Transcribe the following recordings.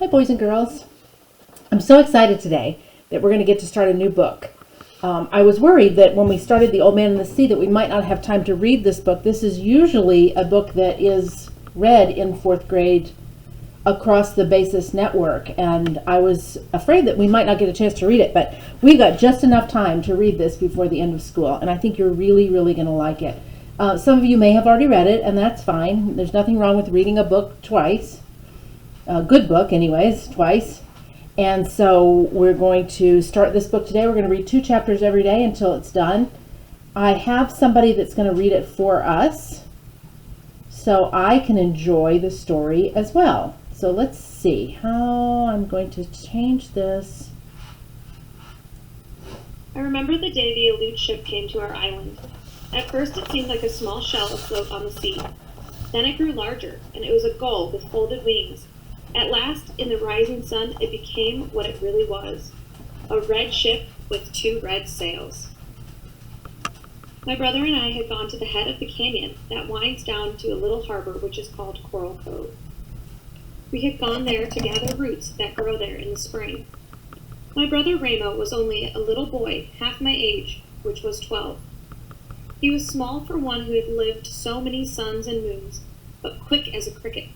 Hi, boys and girls. I'm so excited today that we're going to get to start a new book. I was worried that when we started The Old Man and the Sea that we might not have time to read this book. This is usually a book that is read in fourth grade across the Basis network, and I was afraid that we might not get a chance to read it, but we got just enough time to read this before the end of school, and I think you're really, really going to like it. Some of you may have already read it, and that's fine. There's nothing wrong with reading a book twice. A good book anyways, twice. And so we're going to start this book today. We're going to read 2 chapters every day until it's done. I have somebody that's going to read it for us so I can enjoy the story as well. So let's see how I'm going to change this. I remember the day the Aleut ship came to our island. At first it seemed like a small shell afloat on the sea. Then it grew larger, and it was a gull with folded wings. At last, in the rising sun, it became what it really was, a red ship with 2 red sails. My brother and I had gone to the head of the canyon that winds down to a little harbor which is called Coral Cove. We had gone there to gather roots that grow there in the spring. My brother Ramo was only a little boy, half my age, which was 12. He was small for one who had lived so many suns and moons, but quick as a cricket.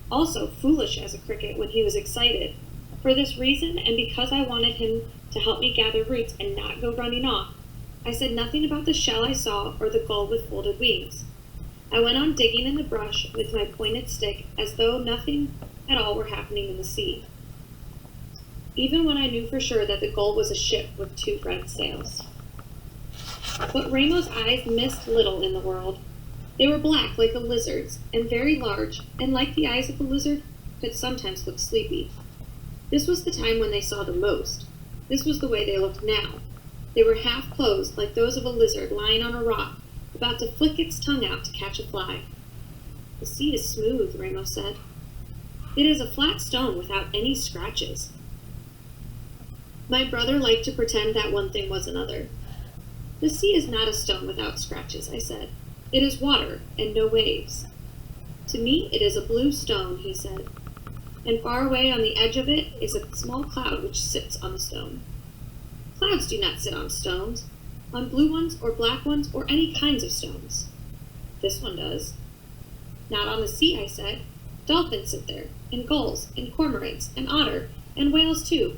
Also foolish as a cricket when he was excited. For this reason, and because I wanted him to help me gather roots and not go running off, I said nothing about the shell I saw or the gull with folded wings. I went on digging in the brush with my pointed stick as though nothing at all were happening in the sea, even when I knew for sure that the gull was a ship with 2 red sails. But Ramo's eyes missed little in the world. They were black like a lizard's, and very large, and like the eyes of a lizard, could sometimes look sleepy. This was the time when they saw the most. This was the way they looked now. They were half closed, like those of a lizard lying on a rock, about to flick its tongue out to catch a fly. The sea is smooth, Ramo said. It is a flat stone without any scratches. My brother liked to pretend that one thing was another. The sea is not a stone without scratches, I said. It is water, and no waves. To me, it is a blue stone, he said, and far away on the edge of it is a small cloud which sits on the stone. Clouds do not sit on stones, on blue ones or black ones or any kinds of stones. This one does. Not on the sea, I said. Dolphins sit there, and gulls, and cormorants, and otter, and whales too,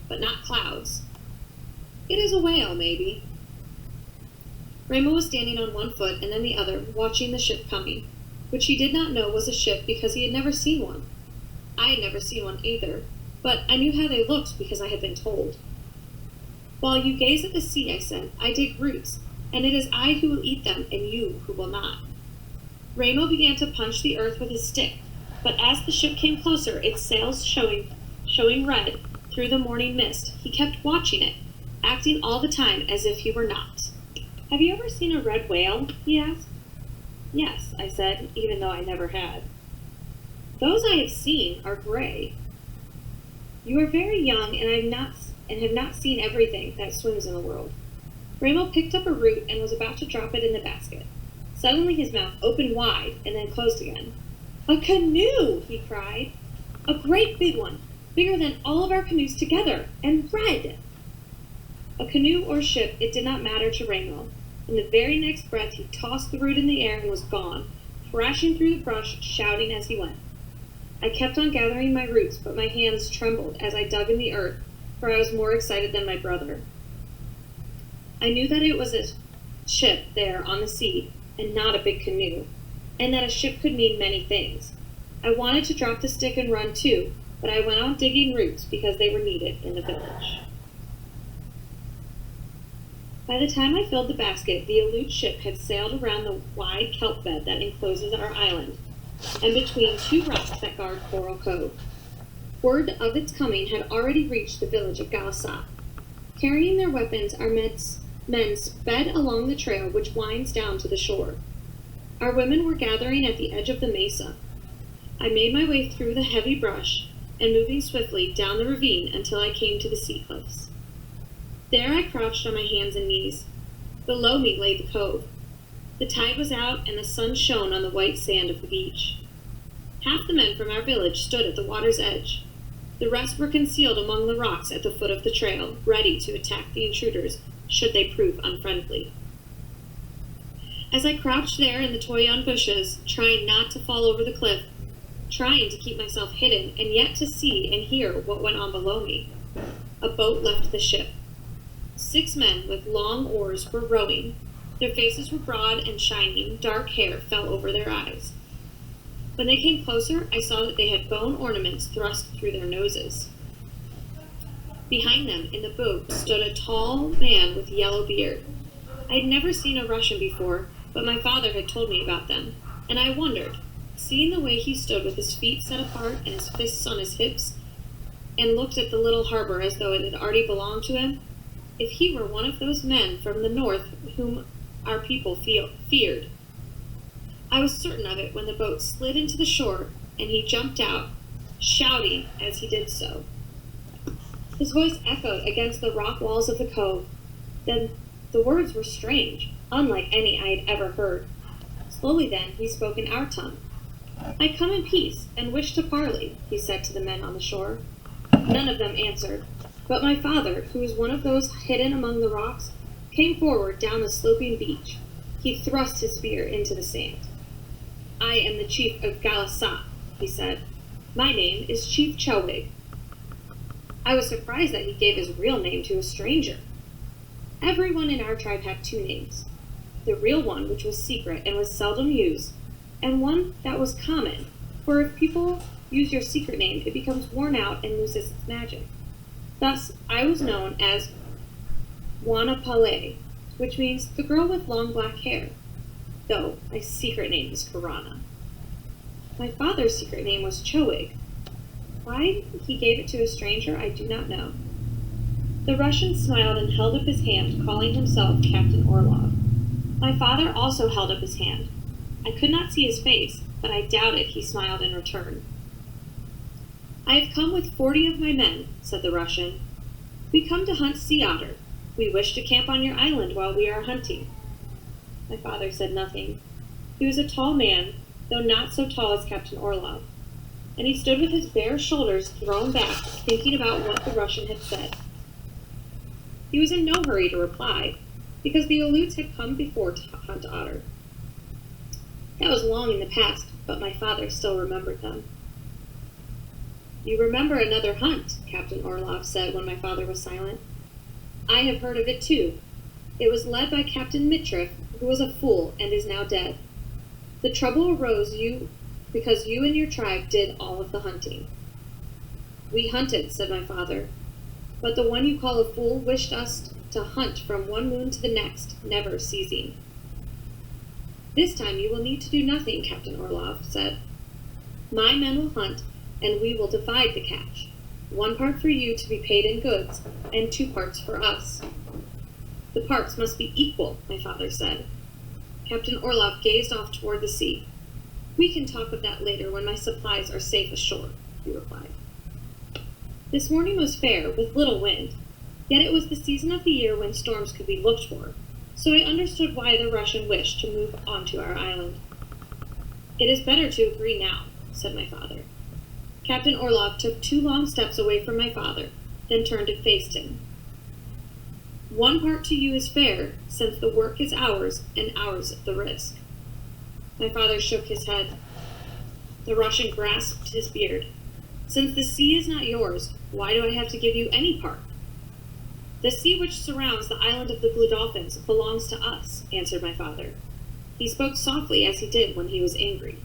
but not clouds. It is a whale, maybe. Ramo was standing on one foot and then the other, watching the ship coming, which he did not know was a ship because he had never seen one. I had never seen one either, but I knew how they looked because I had been told. While you gaze at the sea, I said, I dig roots, and it is I who will eat them and you who will not. Ramo began to punch the earth with his stick, but as the ship came closer, its sails showing red through the morning mist, he kept watching it, acting all the time as if he were not. Have you ever seen a red whale? He asked. Yes, I said, even though I never had. Those I have seen are gray. You are very young and have not seen everything that swims in the world. Ramo picked up a root and was about to drop it in the basket. Suddenly his mouth opened wide and then closed again. A canoe, he cried. A great big one, bigger than all of our canoes together, and red. A canoe or ship, it did not matter to Ramo. In the very next breath, he tossed the root in the air and was gone, thrashing through the brush, shouting as he went. I kept on gathering my roots, but my hands trembled as I dug in the earth, for I was more excited than my brother. I knew that it was a ship there on the sea, and not a big canoe, and that a ship could mean many things. I wanted to drop the stick and run too, but I went on digging roots because they were needed in the village. By the time I filled the basket, the Aleut ship had sailed around the wide kelp bed that encloses our island, and between 2 rocks that guard Coral Cove. Word of its coming had already reached the village of Galasat. Carrying their weapons, our men sped along the trail which winds down to the shore. Our women were gathering at the edge of the mesa. I made my way through the heavy brush and moving swiftly down the ravine until I came to the sea cliffs. There I crouched on my hands and knees. Below me lay the cove. The tide was out and the sun shone on the white sand of the beach. Half the men from our village stood at the water's edge. The rest were concealed among the rocks at the foot of the trail, ready to attack the intruders should they prove unfriendly. As I crouched there in the toyon bushes, trying not to fall over the cliff, trying to keep myself hidden and yet to see and hear what went on below me, a boat left the ship. 6 men with long oars were rowing. Their faces were broad and shining, dark hair fell over their eyes. When they came closer, I saw that they had bone ornaments thrust through their noses. Behind them, in the boat, stood a tall man with yellow beard. I had never seen a Russian before, but my father had told me about them, and I wondered, seeing the way he stood with his feet set apart and his fists on his hips, and looked at the little harbor as though it had already belonged to him, if he were one of those men from the north whom our people feared. I was certain of it when the boat slid into the shore and he jumped out, shouting as he did so. His voice echoed against the rock walls of the cove. Then the words were strange, unlike any I had ever heard. Slowly then he spoke in our tongue. "I come in peace and wish to parley," he said to the men on the shore. None of them answered, but my father, who was one of those hidden among the rocks, came forward down the sloping beach. He thrust his spear into the sand. "I am the chief of Galasat," he said. "My name is Chief Chowig." I was surprised that he gave his real name to a stranger. Everyone in our tribe had 2 names. The real one, which was secret and was seldom used, and one that was common, for if people use your secret name, it becomes worn out and loses its magic. Thus, I was known as Wanapale, which means the girl with long black hair, though my secret name is Karana. My father's secret name was Chowig. Why he gave it to a stranger, I do not know. The Russian smiled and held up his hand, calling himself Captain Orlov. My father also held up his hand. I could not see his face, but I doubted he smiled in return. "I have come with 40 of my men," said the Russian. "We come to hunt sea otter. We wish to camp on your island while we are hunting." My father said nothing. He was a tall man, though not so tall as Captain Orlov, and he stood with his bare shoulders thrown back, thinking about what the Russian had said. He was in no hurry to reply, because the Aleuts had come before to hunt otter. That was long in the past, but my father still remembered them. "You remember another hunt," Captain Orlov said when my father was silent. "I have heard of it too. It was led by Captain Mitrif, who was a fool and is now dead. The trouble arose because you and your tribe did all of the hunting." "We hunted," said my father, "but the one you call a fool wished us to hunt from one moon to the next, never ceasing." "This time you will need to do nothing," Captain Orlov said. "My men will hunt, and we will divide the catch. 1 part for you to be paid in goods, and 2 parts for us." "The parts must be equal," my father said. Captain Orlov gazed off toward the sea. "We can talk of that later when my supplies are safe ashore," he replied. This morning was fair, with little wind, yet it was the season of the year when storms could be looked for, so I understood why the Russian wished to move onto our island. "It is better to agree now," said my father. Captain Orlov took 2 long steps away from my father, then turned and faced him. 1 part to you is fair, since the work is ours, and ours the risk." My father shook his head. The Russian grasped his beard. "Since the sea is not yours, why do I have to give you any part?" "The sea which surrounds the island of the Dolphins belongs to us," answered my father. He spoke softly as he did when he was angry.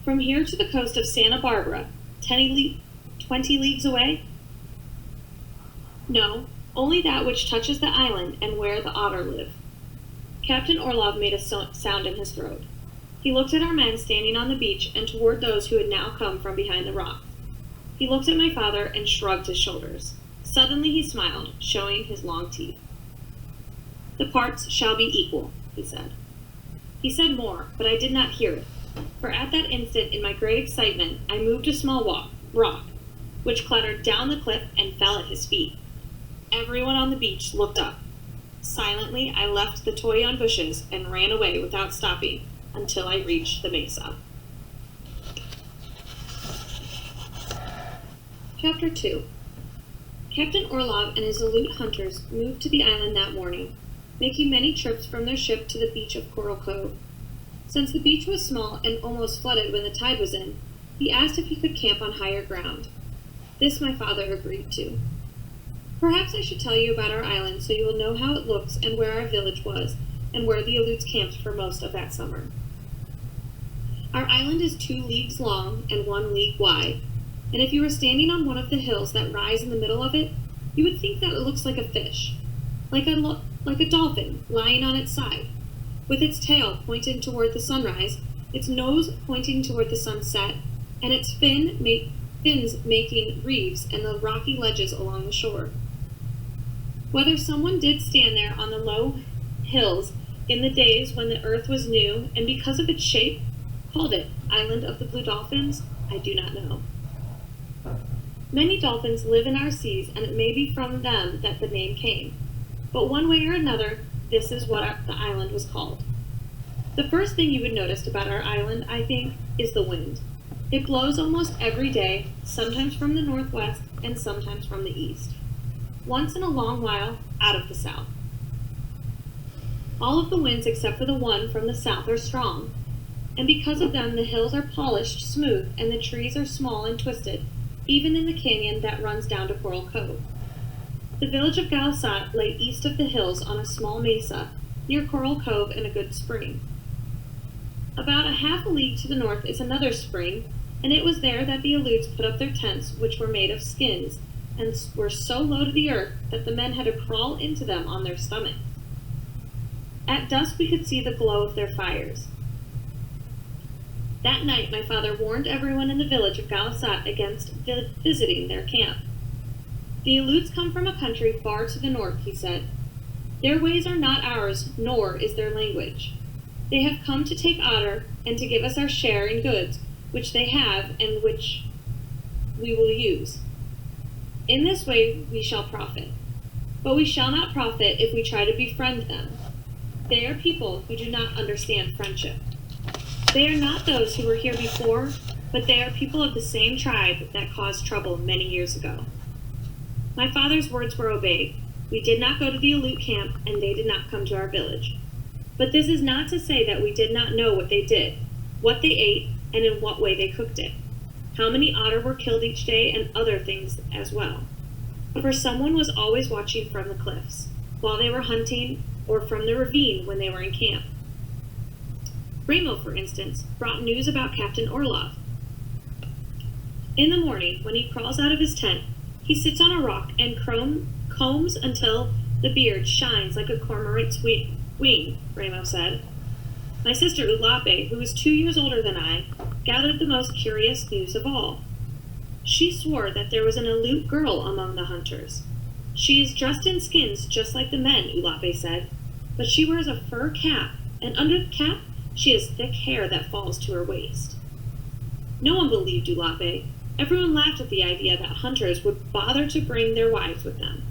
"From here to the coast of Santa Barbara, 20 leagues away?" "No, only that which touches the island and where the otter live." Captain Orlov made a sound in his throat. He looked at our men standing on the beach and toward those who had now come from behind the rock. He looked at my father and shrugged his shoulders. Suddenly he smiled, showing his long teeth. "The parts shall be equal," he said. He said more, but I did not hear it, for at that instant in my great excitement I moved a small rock, which clattered down the cliff and fell at his feet. Everyone on the beach looked up. Silently I left the toyon bushes and ran away without stopping until I reached the mesa. Chapter 2. Captain Orlov and his Aleut hunters moved to the island that morning, making many trips from their ship to the beach of Coral Cove. Since the beach was small and almost flooded when the tide was in, he asked if he could camp on higher ground. This my father agreed to. Perhaps I should tell you about our island so you will know how it looks and where our village was, and where the Aleuts camped for most of that summer. Our island is 2 leagues long and 1 league wide, and if you were standing on one of the hills that rise in the middle of it, you would think that it looks like a fish, like a dolphin lying on its side, with its tail pointing toward the sunrise, its nose pointing toward the sunset, and its fins making reefs and the rocky ledges along the shore. Whether someone did stand there on the low hills in the days when the earth was new, and because of its shape, called it Island of the Blue Dolphins, I do not know. Many dolphins live in our seas, and it may be from them that the name came. But one way or another, this is what the island was called. The first thing you would notice about our island, I think, is the wind. It blows almost every day, sometimes from the northwest and sometimes from the east. Once in a long while, out of the south. All of the winds except for the one from the south are strong, and because of them the hills are polished smooth and the trees are small and twisted, even in the canyon that runs down to Coral Cove. The village of Galasat lay east of the hills on a small mesa, near Coral Cove and a good spring. About a half a league to the north is another spring, and it was there that the Aleuts put up their tents, which were made of skins, and were so low to the earth that the men had to crawl into them on their stomachs. At dusk we could see the glow of their fires. That night my father warned everyone in the village of Galasat against visiting their camp. The Aleuts come from a country far to the north, he said. Their ways are not ours, nor is their language. They have come to take otter and to give us our share in goods, which they have and which we will use. In this way we shall profit. But we shall not profit if we try to befriend them. They are people who do not understand friendship. They are not those who were here before, but they are people of the same tribe that caused trouble many years ago. My father's words were obeyed. We did not go to the Aleut camp, and they did not come to our village. But this is not to say that we did not know what they did, what they ate, and in what way they cooked it, how many otter were killed each day, and other things as well. For someone was always watching from the cliffs, while they were hunting, or from the ravine when they were in camp. Ramo, for instance, brought news about Captain Orlov. In the morning, when he crawls out of his tent, he sits on a rock and combs until the beard shines like a cormorant's wing, Ramo said. My sister Ulape, who was 2 years older than I, gathered the most curious news of all. She swore that there was an Aleut girl among the hunters. She is dressed in skins just like the men, Ulape said, but she wears a fur cap, and under the cap she has thick hair that falls to her waist. No one believed Ulape. Everyone laughed at the idea that hunters would bother to bring their wives with them.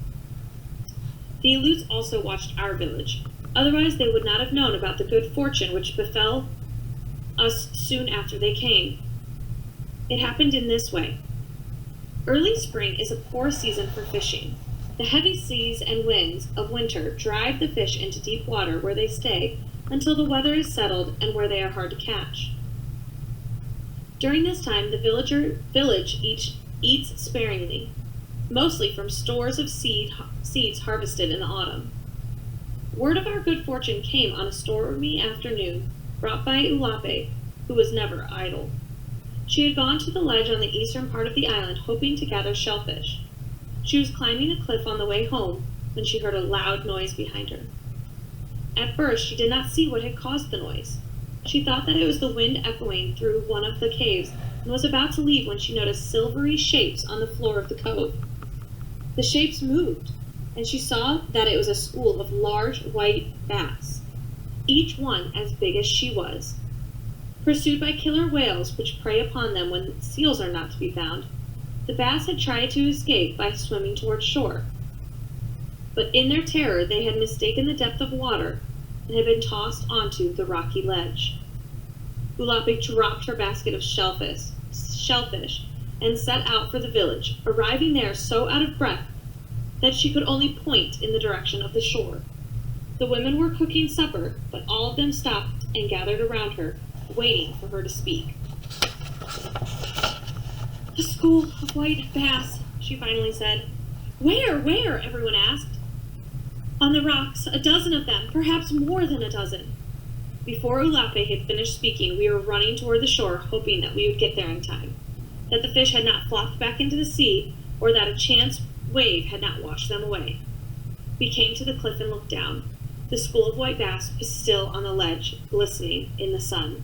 The Aleuts also watched our village. Otherwise they would not have known about the good fortune which befell us soon after they came. It happened in this way. Early spring is a poor season for fishing. The heavy seas and winds of winter drive the fish into deep water where they stay until the weather is settled and where they are hard to catch. During this time, the village eats sparingly, mostly from stores of seeds harvested in the autumn. Word of our good fortune came on a stormy afternoon, brought by Ulape, who was never idle. She had gone to the ledge on the eastern part of the island, hoping to gather shellfish. She was climbing a cliff on the way home when she heard a loud noise behind her. At first, she did not see what had caused the noise. She thought that it was the wind echoing through one of the caves, and was about to leave when she noticed silvery shapes on the floor of the cove. The shapes moved, and she saw that it was a school of large white bass, each one as big as she was. Pursued by killer whales which prey upon them when seals are not to be found, the bass had tried to escape by swimming toward shore. But in their terror they had mistaken the depth of water and had been tossed onto the rocky ledge. Ulape dropped her basket of shellfish, and set out for the village, arriving there so out of breath that she could only point in the direction of the shore. The women were cooking supper, but all of them stopped and gathered around her, waiting for her to speak. "The school of white bass," she finally said. Where?" everyone asked. "On the rocks, a dozen of them, perhaps more than a dozen." Before Ulape had finished speaking, we were running toward the shore, hoping that we would get there in time, that the fish had not flopped back into the sea, or that a chance wave had not washed them away. We came to the cliff and looked down. The school of white bass was still on the ledge, glistening in the sun.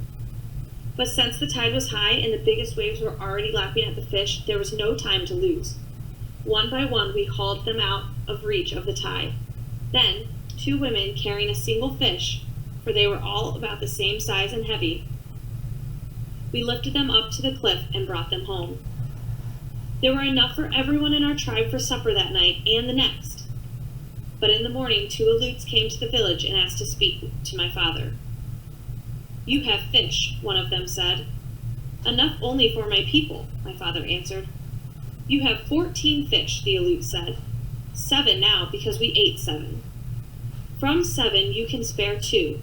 But since the tide was high and the biggest waves were already lapping at the fish, there was no time to lose. One by one, we hauled them out of reach of the tide. Then, two women carrying a single fish, for they were all about the same size and heavy, we lifted them up to the cliff and brought them home. There were enough for everyone in our tribe for supper that night and the next. But in the morning, two Aleuts came to the village and asked to speak to my father. "You have fish," one of them said. "Enough only for my people," my father answered. "You have 14 fish," the Aleut said. 7 now, because we ate 7. "From 7 you can spare 2.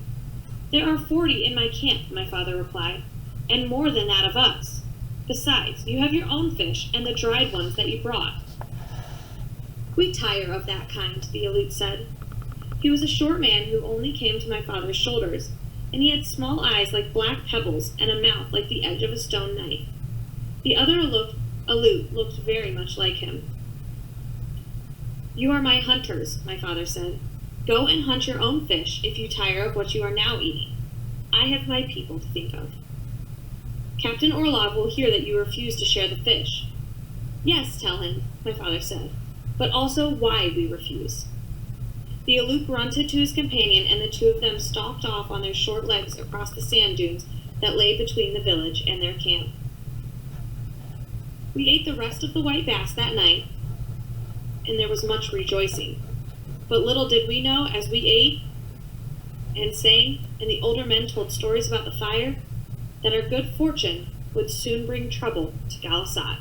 "There are 40 in my camp," my father replied, "and more than that of us. Besides, you have your own fish and the dried ones that you brought." "We tire of that kind," the Aleut said. He was a short man who only came to my father's shoulders, and he had small eyes like black pebbles and a mouth like the edge of a stone knife. The other Aleut looked very much like him. "You are my hunters," my father said. "Go and hunt your own fish if you tire of what you are now eating. I have my people to think of." "Captain Orlov will hear that you refuse to share the fish." "Yes, tell him," my father said, "but also why we refuse." The Aleut grunted to his companion, and the two of them stalked off on their short legs across the sand dunes that lay between the village and their camp. We ate the rest of the white bass that night, and there was much rejoicing. But little did we know, as we ate and sang, and the older men told stories about the fire, that our good fortune would soon bring trouble to Galasat.